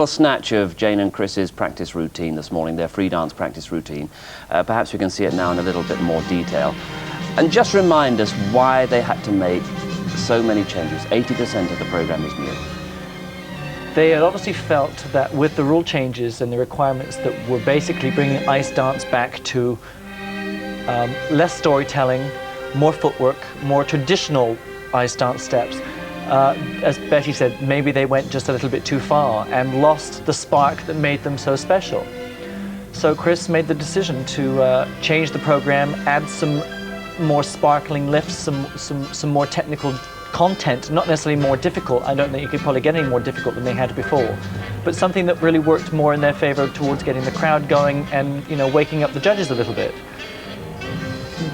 A snatch of Jayne and Chris's practice routine this morning, their free dance practice routine. Perhaps we can see it now in a little bit more detail. And just remind us why they had to make so many changes. 80% of the program is new. They had obviously felt that with the rule changes and the requirements that were basically bringing ice dance back to less storytelling, more footwork, more traditional ice dance steps, as Betty said, maybe they went just a little bit too far and lost the spark that made them so special. So Chris made the decision to change the program, add some more sparkling lifts, some more technical content, not necessarily more difficult. I don't think you could probably get any more difficult than they had before, but something that really worked more in their favor towards getting the crowd going and, you know, waking up the judges a little bit.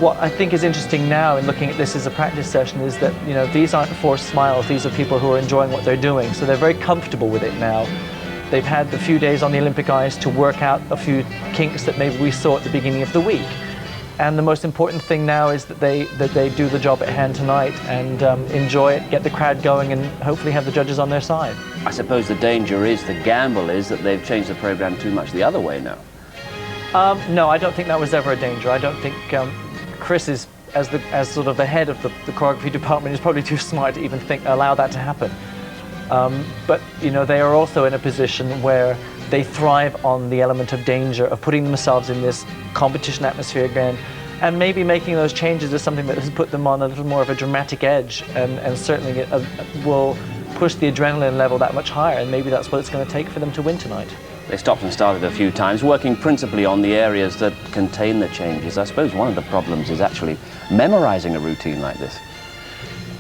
What I think is interesting now in looking at this as a practice session is that, you know, these aren't forced smiles. These are people who are enjoying what they're doing, so they're very comfortable with it now. They've had a few days on the Olympic ice to work out a few kinks that maybe we saw at the beginning of the week. And the most important thing now is that they do the job at hand tonight and enjoy it, get the crowd going, and hopefully have the judges on their side. I suppose the danger is, the gamble is, that they've changed the program too much the other way now. No, I don't think that was ever a danger. I don't think Chris is, as sort of the head of the choreography department, is probably too smart to even allow that to happen. But you know, they are also in a position where they thrive on the element of danger, of putting themselves in this competition atmosphere again, and maybe making those changes is something that has put them on a little more of a dramatic edge, and certainly it will push the adrenaline level that much higher, and maybe that's what it's going to take for them to win tonight. They stopped and started a few times, working principally on the areas that contain the changes. I suppose one of the problems is actually memorizing a routine like this.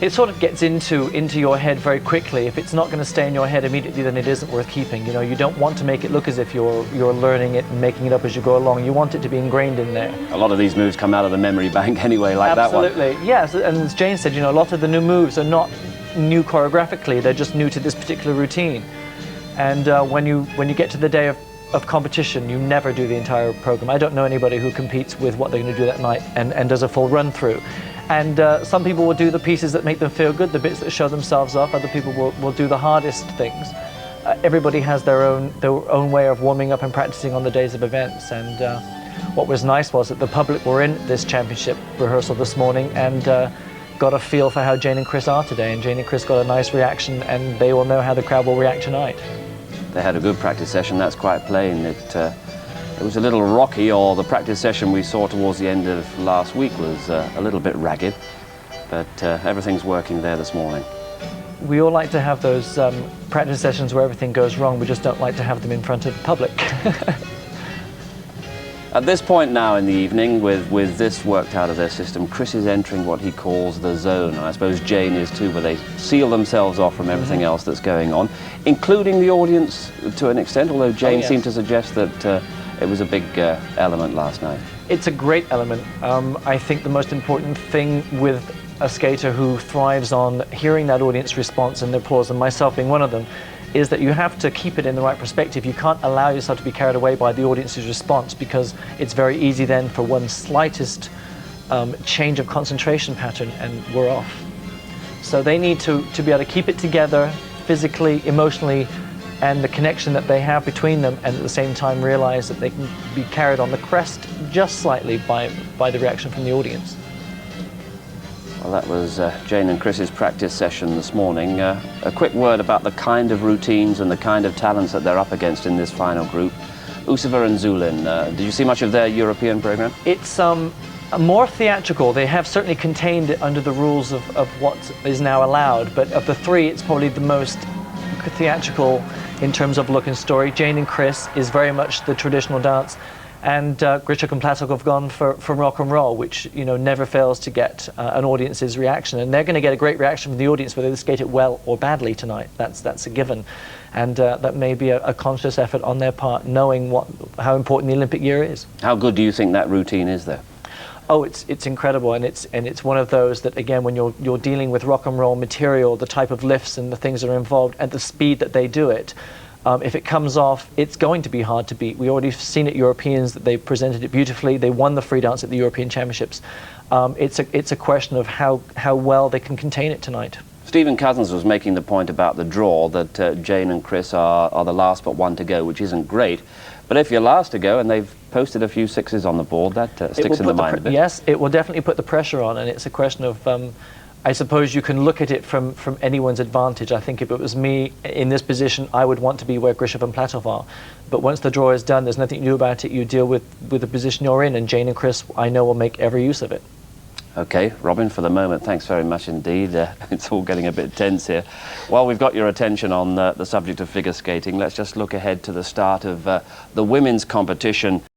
It sort of gets into your head very quickly. If it's not going to stay in your head immediately, then it isn't worth keeping. You know, you don't want to make it look as if you're learning it and making it up as you go along. You want it to be ingrained in there. A lot of these moves come out of the memory bank anyway, like Absolutely. that one. Yes, and as Jayne said, you know, a lot of the new moves are not new choreographically. They're just new to this particular routine. And when you get to the day of competition, you never do the entire program. I don't know anybody who competes with what they're going to do that night and does a full run through. And some people will do the pieces that make them feel good, the bits that show themselves off. Other people will do the hardest things. Everybody has their own way of warming up and practicing on the days of events. And what was nice was that the public were in this championship rehearsal this morning and got a feel for how Jayne and Chris are today. And Jayne and Chris got a nice reaction, and they will know how the crowd will react tonight. They had a good practice session, that's quite plain. It was a little rocky, or the practice session we saw towards the end of last week was a little bit ragged, but everything's working there this morning. We all like to have those practice sessions where everything goes wrong. We just don't like to have them in front of the public. At this point now in the evening, with this worked out of their system, Chris is entering what he calls the zone, and I suppose Jayne is too, where they seal themselves off from everything else that's going on, including the audience to an extent, although Jayne seemed to suggest that it was a big element last night. It's a great element. I think the most important thing with a skater who thrives on hearing that audience response and the applause, and myself being one of them, is that you have to keep it in the right perspective. You can't allow yourself to be carried away by the audience's response, because it's very easy then for one slightest change of concentration pattern and we're off. So they need to be able to keep it together physically, emotionally, and the connection that they have between them, and at the same time realize that they can be carried on the crest just slightly by the reaction from the audience. Well, that was Jayne and Chris's practice session this morning. A quick word about the kind of routines and the kind of talents that they're up against in this final group. Usova and Zulin, did you see much of their European program? It's more theatrical. They have certainly contained it under the rules of what is now allowed, but of the three, it's probably the most theatrical in terms of look and story. Jayne and Chris is very much the traditional dance, and Grishuk Platov have gone for rock and roll, which, you know, never fails to get an audience's reaction, and they're going to get a great reaction from the audience whether they skate it well or badly tonight. That's a given, and that may be a conscious effort on their part, knowing how important the Olympic year is. How good do you think that routine is, though? Oh, it's incredible, and it's one of those that, again, when you're dealing with rock and roll material, the type of lifts and the things that are involved and the speed that they do it, if it comes off, it's going to be hard to beat. We already seen at Europeans that they presented it beautifully. They won the free dance at the European Championships. It's a question of how well they can contain it tonight. Stephen Cousins was making the point about the draw that Jayne and Chris are the last but one to go, which isn't great. But if you're last to go and they've posted a few sixes on the board, that sticks in the mind a bit. Yes, it will definitely put the pressure on, and it's a question of, I suppose you can look at it from anyone's advantage. I think if it was me in this position, I would want to be where Grishuk and Platov are. But once the draw is done, there's nothing new about it. You deal with the position you're in, and Jayne and Chris, I know, will make every use of it. Okay, Robin, for the moment, thanks very much indeed. It's all getting a bit tense here. While we've got your attention on the subject of figure skating, let's just look ahead to the start of the women's competition.